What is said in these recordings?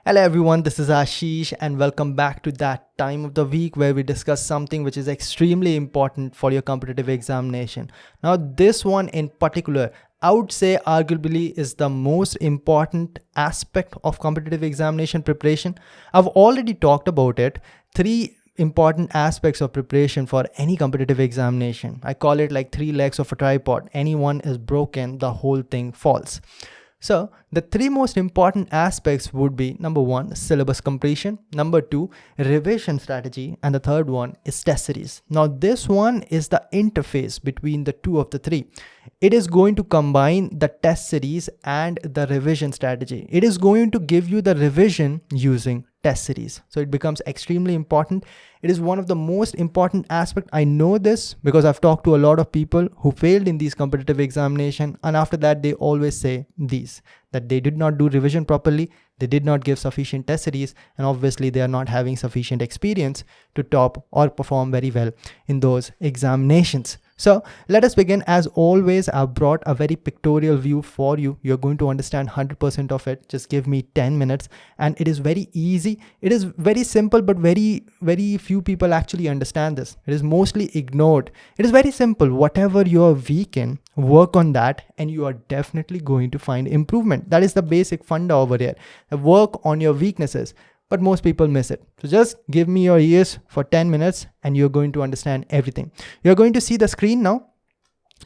Hello everyone, this is Ashish and welcome back to that time of the week where we discuss something which is extremely important for your competitive examination. Now this one in particular, I would say arguably is the most important aspect of competitive examination preparation. I've already talked about it. Three important aspects of preparation for any competitive examination. I call it like three legs of a tripod. Any one is broken, the whole thing falls. So the three most important aspects would be number one, syllabus completion, number two, revision strategy, and the third one is test series. Now this one is the interface between the two of the three. It is going to combine the test series and the revision strategy. It is going to give you the revision using test series. So it becomes extremely important. It is one of the most important aspects. I know this because I've talked to a lot of people who failed in these competitive examination, and after that they always say these, that they did not do revision properly, they did not give sufficient test series, and obviously they are not having sufficient experience to top or perform very well in those examinations. So let us begin. As always, I've brought a very pictorial view for you. You're going to understand 100% of it. Just give me 10 minutes and it is very easy. It is very simple, but very few people actually understand this. It is mostly ignored. It is very simple. Whatever you're weak in, work on that and you are definitely going to find improvement. That is the basic funda over here. Work on your weaknesses. But most people miss it. So just give me your ears for 10 minutes and you're going to understand everything. You're going to see the screen now.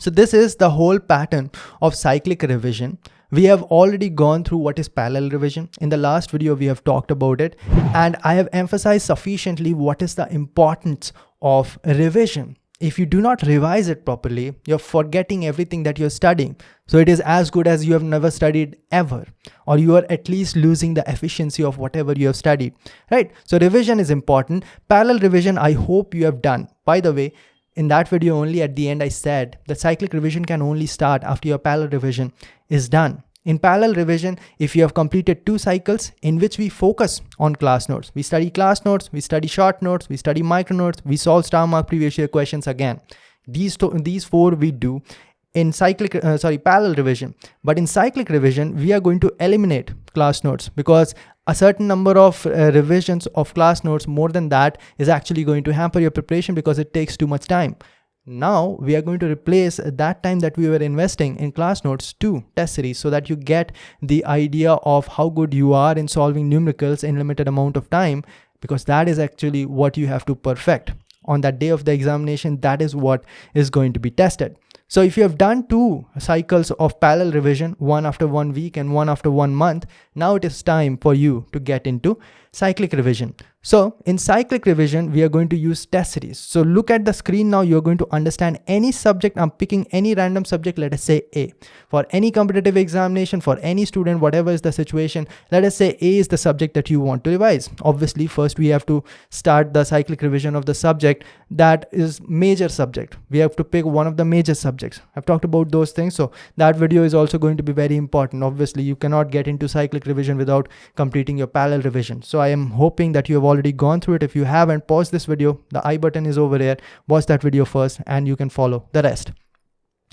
So this is the whole pattern of cyclic revision. We have already gone through what is parallel revision. In the last video, we have talked about it and I have emphasized sufficiently what is the importance of revision. If you do not revise it properly, you're forgetting everything that you're studying. So it is as good as you have never studied ever, or you are at least losing the efficiency of whatever you have studied, right? So revision is important. Parallel revision, I hope you have done. By the way, in that video only at the end, I said that cyclic revision can only start after your parallel revision is done. In parallel revision, if you have completed 2 cycles in which we focus on class notes, we study class notes, we study short notes, we study micro notes, we solve star mark previous year questions again. These 4 we do in parallel revision. But in cyclic revision, we are going to eliminate class notes because a certain number of revisions of class notes more than that is actually going to hamper your preparation because it takes too much time. Now we are going to replace that time that we were investing in class notes to test series so that you get the idea of how good you are in solving numericals in limited amount of time, because that is actually what you have to perfect. On that day of the examination, that is what is going to be tested. So if you have done 2 cycles of parallel revision, one after 1 week and one after 1 month, now it is time for you to get into cyclic revision. So in cyclic revision, we are going to use test series. So look at the screen now, you're going to understand any subject. I'm picking any random subject, let us say A. For any competitive examination, for any student, whatever is the situation, let us say A is the subject that you want to revise. Obviously, first we have to start the cyclic revision of the subject that is major subject. We have to pick one of the major subjects. I've talked about those things. So that video is also going to be very important. Obviously, you cannot get into cyclic revision without completing your parallel revision. So I am hoping that you have already gone through it. If you haven't, pause this video. The I button is over here. Watch that video first and you can follow the rest.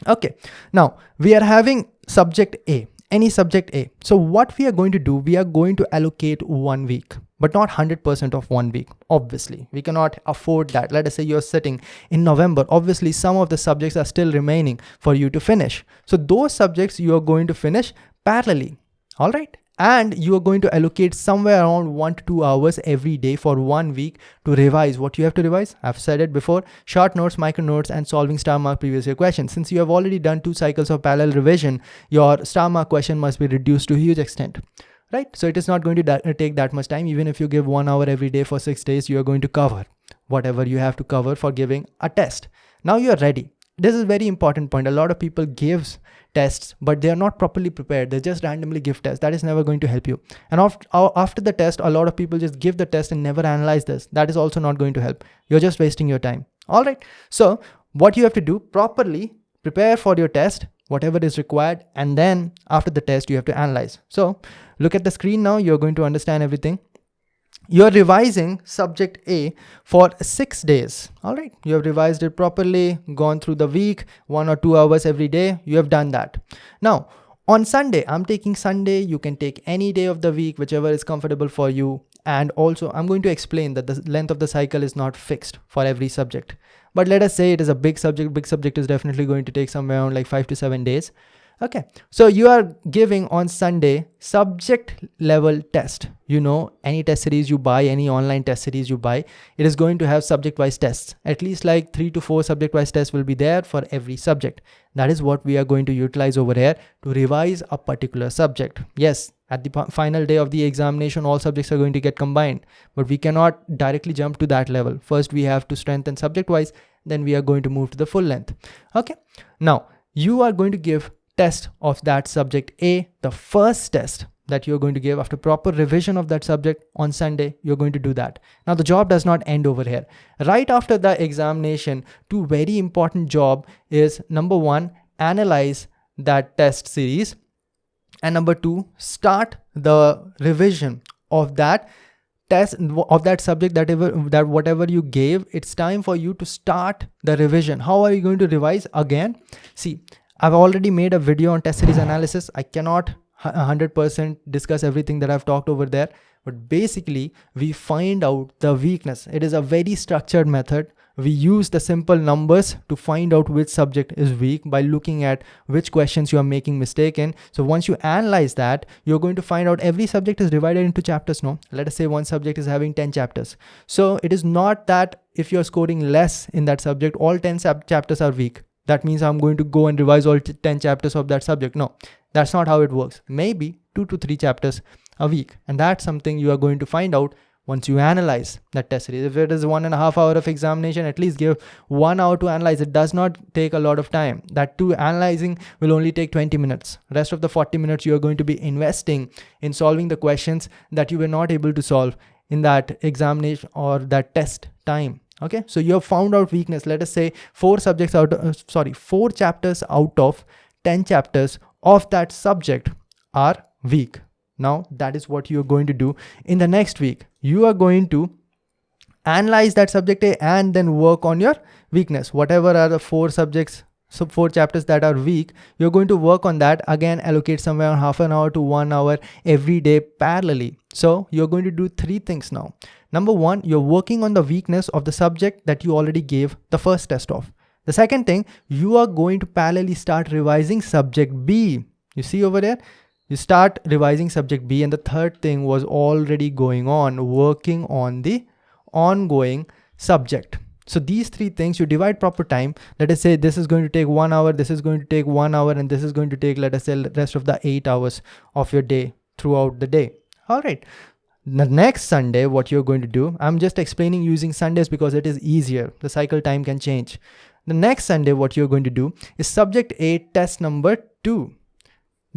Okay, now we are having subject A, any subject A. So what we are going to do, we are going to allocate 1 week, but not 100% of 1 week. Obviously, we cannot afford that. Let us say you're sitting in November. Obviously, some of the subjects are still remaining for you to finish. So those subjects you are going to finish parallelly. All right. And you are going to allocate somewhere around 1 to 2 hours every day for 1 week to revise what you have to revise. I've said it before, short notes, micro notes, and solving star mark previous year questions. Since you have already done 2 cycles of parallel revision, your star mark question must be reduced to a huge extent, right? So it is not going to take that much time. Even if you give 1 hour every day for 6 days, you are going to cover whatever you have to cover for giving a test. Now you are ready. This is a very important point. A lot of people gives tests, but they are not properly prepared. They just randomly give tests. That is never going to help you. And after the test, a lot of people just give the test and never analyze this. That is also not going to help. You're just wasting your time. All right. So what you have to do, properly prepare for your test, whatever is required. And then after the test, you have to analyze. So look at the screen now. You're going to understand everything. You're revising subject A for 6 days. All right. You have revised it properly, gone through the week, 1 or 2 hours every day. You have done that. Now, On Sunday, I'm taking Sunday. You can take any day of the week, whichever is comfortable for you. And also, I'm going to explain that the length of the cycle is not fixed for every subject. But let us say it is a big subject. Big subject is definitely going to take somewhere around like 5 to 7 days. Okay, so you are giving on Sunday subject level test. You know, any test series you buy, any online test series you buy, it is going to have subject wise tests. At least like 3 to 4 subject wise tests will be there for every subject. That is what we are going to utilize over here to revise a particular subject. Yes, at the final day of the examination, all subjects are going to get combined, but we cannot directly jump to that level. First, we have to strengthen subject wise, then we are going to move to the full length. Okay, now you are going to give test of that subject A, the first test that you're going to give after proper revision of that subject on Sunday. You're going to do that. Now the job does not end over here. Right after the examination, two very important job is number one, analyze that test series, and number two, start the revision of that test of that subject, that whatever you gave. It's time for you to start the revision. How are you going to revise again? See, I've already made a video on test series analysis. I cannot 100% discuss everything that I've talked over there, but basically we find out the weakness. It is a very structured method. We use the simple numbers to find out which subject is weak by looking at which questions you are making mistake in. So once you analyze that, you're going to find out every subject is divided into chapters. No, let us say one subject is having 10 chapters. So it is not that if you're scoring less in that subject, all 10 chapters are weak. That means I'm going to go and revise all 10 chapters of that subject. No, that's not how it works. Maybe 2 to 3 chapters a week. And that's something you are going to find out once you analyze that test series. If it is 1.5 hours of examination, at least give 1 hour to analyze. It does not take a lot of time. That too, analyzing will only take 20 minutes. Rest of the 40 minutes you are going to be investing in solving the questions that you were not able to solve in that examination or that test time. Okay, so you have found out weakness. Let us say 4 chapters out of 10 chapters of that subject are weak. Now that is what you are going to do in the next week. You are going to analyze that subject A and then work on your weakness. Whatever are the 4 subjects, so 4 chapters that are weak, you're going to work on that. Again, allocate somewhere around half an hour to 1 hour every day parallelly. So you're going to do 3 things now. Number one, you're working on the weakness of the subject that you already gave the first test of. The second thing, you are going to parallelly start revising subject B. You see over there, you start revising subject B. And the third thing was already going on, working on the ongoing subject. So these 3 things, you divide proper time. Let us say this is going to take 1 hour, this is going to take 1 hour, and this is going to take, let us say, the rest of the 8 hours of your day throughout the day. All right. The next Sunday, what you're going to do, I'm just explaining using Sundays because it is easier. The cycle time can change. The next Sunday, what you're going to do is subject A, test number 2.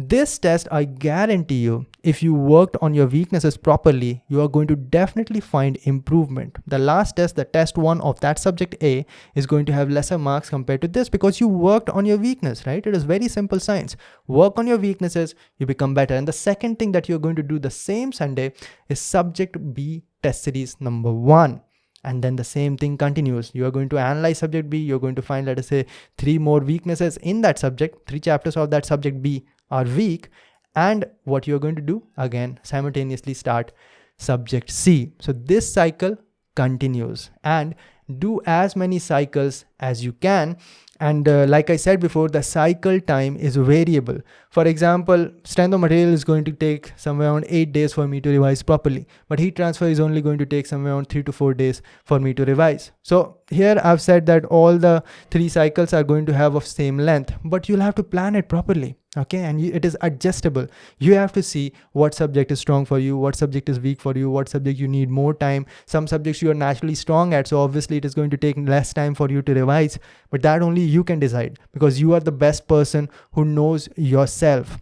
This test, I guarantee you, if you worked on your weaknesses properly, you are going to definitely find improvement. The last test, the test 1 of that subject A, is going to have lesser marks compared to this because you worked on your weakness, right? It is very simple science. Work on your weaknesses, you become better. And the second thing that you're going to do the same Sunday is subject B, test series number 1. And then the same thing continues. You are going to analyze subject B. You're going to find, let us say, 3 more weaknesses in that subject. 3 chapters of that subject B are weak. And what you're going to do, again, simultaneously start subject C. So this cycle continues, and do as many cycles as you can. And like I said before, the cycle time is variable. For example, strength of material is going to take somewhere around 8 days for me to revise properly, but heat transfer is only going to take somewhere around 3 to 4 days for me to revise. So here I've said that all the 3 cycles are going to have of same length, but you'll have to plan it properly. Okay, and it is adjustable. You have to see what subject is strong for you, what subject is weak for you, what subject you need more time. Some subjects you are naturally strong at, so obviously it is going to take less time for you to revise, but that only you can decide because you are the best person who knows yourself.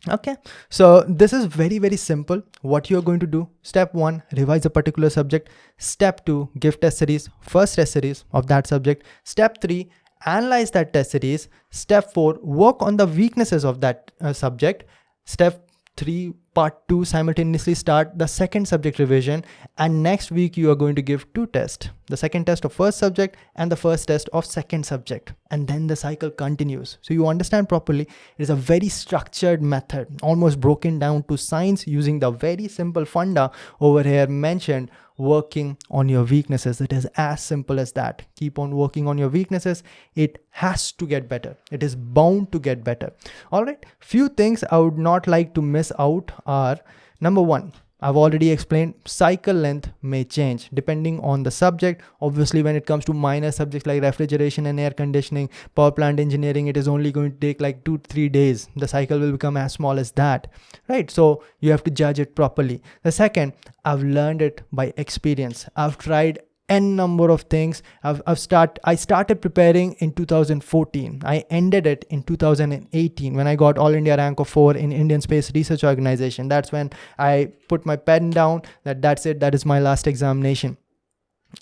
Okay, so this is very, very simple. What you're going to do: step 1, revise a particular subject. Step 2, give test series, first test series of that subject. Step 3, analyze that test series. Step 4, work on the weaknesses of that subject. Step 3, part 2, simultaneously start the second subject revision, and next week you are going to give 2 tests, the second test of first subject and the first test of second subject, and then the cycle continues. So you understand properly, it is a very structured method, almost broken down to science, using the very simple funda over here mentioned, working on your weaknesses. It is as simple as that. Keep on working on your weaknesses. It has to get better. It is bound to get better. All right. Few things I would not like to miss out are, number 1, I've already explained, cycle length may change depending on the subject. Obviously, when it comes to minor subjects like refrigeration and air conditioning, power plant engineering, it is only going to take like 2-3 days. The cycle will become as small as that, right? So you have to judge it properly. The second, I've learned it by experience. I've tried n number of things. I started preparing in 2014. I ended it in 2018 when I got All India rank of 4 in Indian Space Research Organization. That's when I put my pen down, that's it, that is my last examination.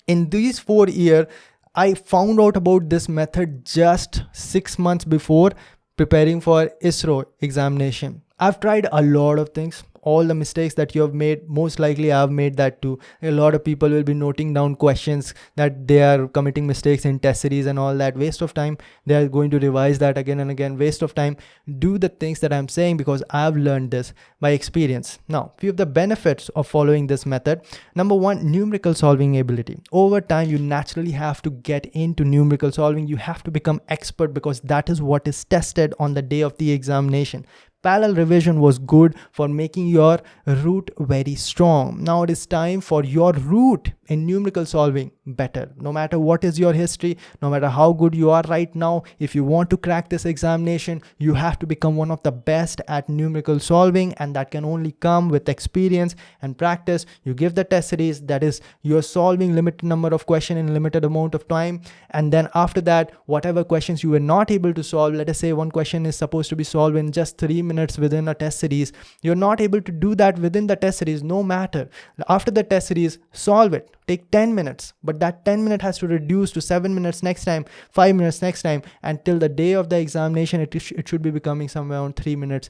In these 4 years, I found out about this method just 6 months before preparing for ISRO examination. I've tried a lot of things. All the mistakes that you have made, most likely I've made that too. A lot of people will be noting down questions that they are committing mistakes in test series and all that. Waste of time. They are going to revise that again and again. Waste of time. Do the things that I'm saying because I've learned this by experience. Now, few of the benefits of following this method. Number 1, numerical solving ability. Over time, you naturally have to get into numerical solving. You have to become expert because that is what is tested on the day of the examination. Parallel revision was good for making your root very strong. Now it is time for your root in numerical solving better. No matter what is your history, no matter how good you are right now, if you want to crack this examination, you have to become one of the best at numerical solving, and that can only come with experience and practice. You give the test series, that is, you're solving limited number of questions in limited amount of time, and then after that, whatever questions you were not able to solve, let us say one question is supposed to be solved in just 3 minutes within a test series, you're not able to do that within the test series, no matter. After the test series, solve it. Take 10 minutes, but that 10 minutes has to reduce to 7 minutes next time, 5 minutes next time, until the day of the examination, it should be becoming somewhere around 3 minutes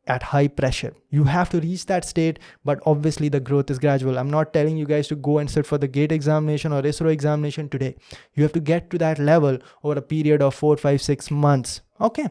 at high pressure. You have to reach that state, but obviously the growth is gradual. I'm not telling you guys to go and sit for the GATE examination or ISRO examination today. You have to get to that level over a period of 4, 5, 6 months. Okay.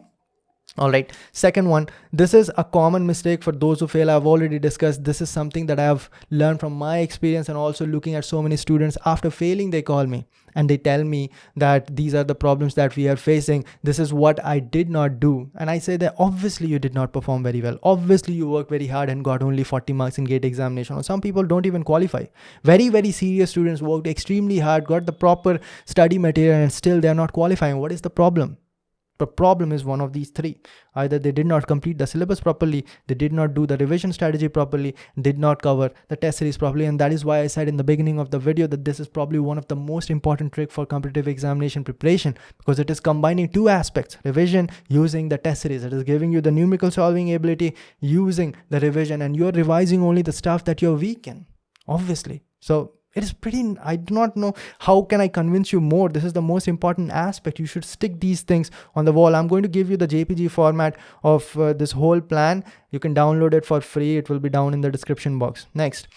All right. Second one, this is a common mistake for those who fail. I've already discussed. This is something that I have learned from my experience and also looking at so many students. After failing, they call me and they tell me that these are the problems that we are facing. This is what I did not do. And I say that obviously you did not perform very well. Obviously you worked very hard and got only 40 marks in GATE examination. Or some people don't even qualify. Very, very serious students worked extremely hard, got the proper study material, and still they're not qualifying. What is the problem? The problem is one of these 3. Either they did not complete the syllabus properly, they did not do the revision strategy properly, did not cover the test series properly. And that is why I said in the beginning of the video that this is probably one of the most important tricks for competitive examination preparation, because it is combining 2 aspects: revision using the test series. It is giving you the numerical solving ability using the revision, and you're revising only the stuff that you're weak in, obviously. So it is pretty, I do not know how can I convince you more. This is the most important aspect. You should stick these things on the wall. I'm going to give you the JPG format of this whole plan. You can download it for free. It will be down in the description box. Next,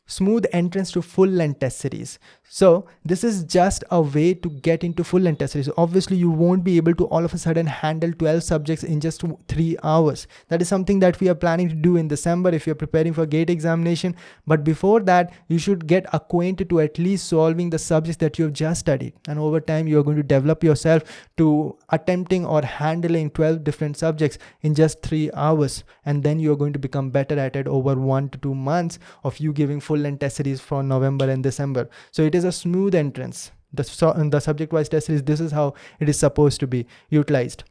smooth entrance to full length test series. So this is just a way to get into full length test series. Obviously you won't be able to all of a sudden handle 12 subjects in just 3 hours. That is something that we are planning to do in December if you're preparing for GATE examination. But before that, you should get acquainted to at least solving the subjects that you have just studied. And over time, you're going to develop yourself to attempting or handling 12 different subjects in just 3 hours. And then you're going to become better at it over 1 to 2 months of you giving full length test series for November and December. So it is a smooth entrance. The subject-wise test series, this is how it is supposed to be utilized.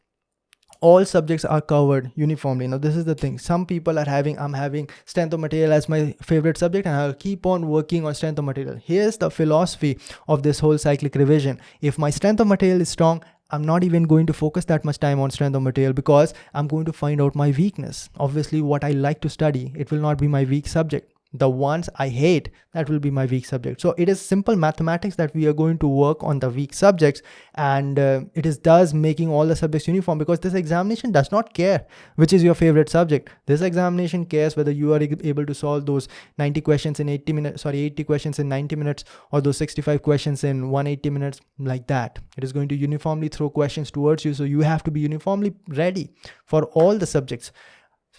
All subjects are covered uniformly. Now this is the thing. Some people are I'm having strength of material as my favorite subject, and I'll keep on working on strength of material. Here's the philosophy of this whole cyclic revision. If my strength of material is strong, I'm not even going to focus that much time on strength of material because I'm going to find out my weakness. Obviously what I like to study, it will not be my weak subject. The ones I hate, that will be my weak subject. So it is simple mathematics that we are going to work on the weak subjects, and it is thus making all the subjects uniform, because this examination does not care which is your favorite subject. This examination cares whether you are able to solve those 90 questions in 80 questions in 90 minutes, or those 65 questions in 180 minutes, like that. It is going to uniformly throw questions towards you, so you have to be uniformly ready for all the subjects.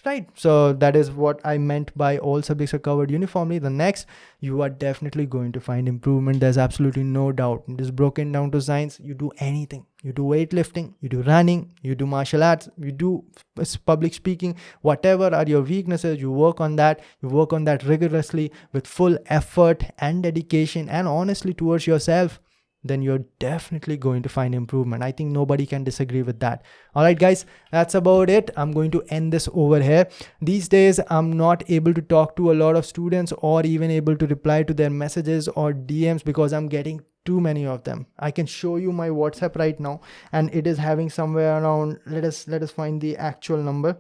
Right, so that is what I meant by all subjects are covered uniformly. The next, you are definitely going to find improvement. There's absolutely no doubt. It is broken down to science. You do anything. You do weightlifting, you do running, you do martial arts, you do public speaking, whatever are your weaknesses, you work on that. You work on that rigorously with full effort and dedication and honestly towards yourself. Then you're definitely going to find improvement. I think nobody can disagree with that. All right, guys, that's about it. I'm going to end this over here. These days, I'm not able to talk to a lot of students or even able to reply to their messages or DMs because I'm getting too many of them. I can show you my WhatsApp right now, and it is having somewhere around, let us find the actual number.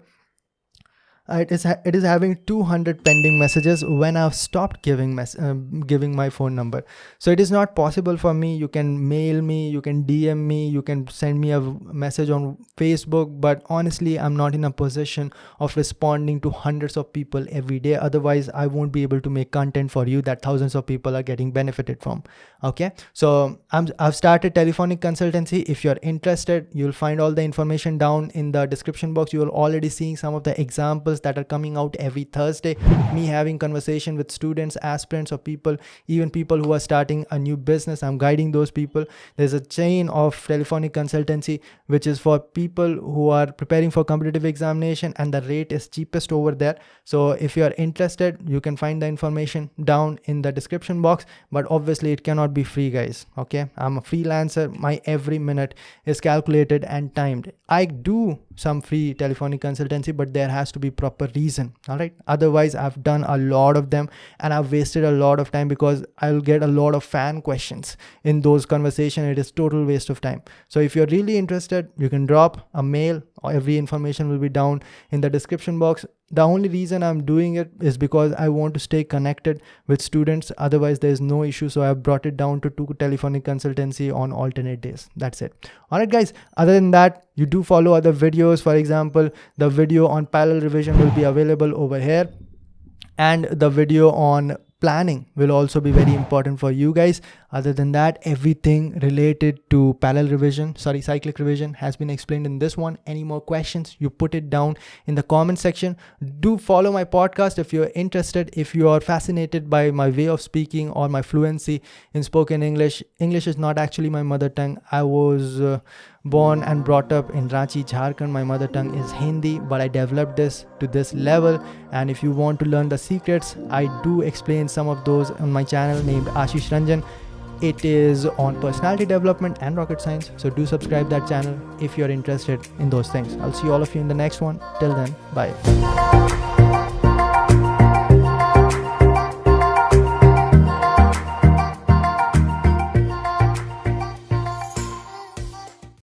It is having 200 pending messages when I've stopped giving my phone number. So it is not possible for me. You can mail me, you can DM me, you can send me a message on Facebook, but honestly, I'm not in a position of responding to hundreds of people every day. Otherwise, I won't be able to make content for you that thousands of people are getting benefited from. Okay, so I've started telephonic consultancy. If you're interested, you'll find all the information down in the description box. You are already seeing some of the examples that are coming out every Thursday. Me having conversation with students, aspirants, or people, even people who are starting a new business. I'm guiding those people. There's a chain of telephonic consultancy which is for people who are preparing for competitive examination, and the rate is cheapest over there. So if you are interested, you can find the information down in the description box, but obviously it cannot be free, guys. Okay, I'm a freelancer. My every minute is calculated and timed. I do some free telephonic consultancy, but there has to be proper reason. All right, otherwise I've done a lot of them and I've wasted a lot of time because I'll get a lot of fan questions in those conversations. It is total waste of time. So if you're really interested, you can drop a mail. Every information will be down in the description box. The only reason I'm doing it is because I want to stay connected with students. Otherwise, there's no issue. So I've brought it down to 2 telephonic consultancy on alternate days. That's it. All right, guys. Other than that, you do follow other videos. For example, the video on parallel revision will be available over here, and the video on planning will also be very important for you guys. Other than that, everything related to cyclic revision has been explained in this one. Any more questions, you put it down in the comment section. Do follow my podcast if you're interested. If you are fascinated by my way of speaking or my fluency in spoken English. English is not actually my mother tongue. I was born and brought up in Ranchi, Jharkhand. My mother tongue is Hindi, but I developed this to this level. And if you want to learn the secrets, I do explain some of those on my channel named Ashish Ranjan. It is on personality development and rocket science. So do subscribe that channel if you're interested in those things. I'll see all of you in the next one. Till then, bye.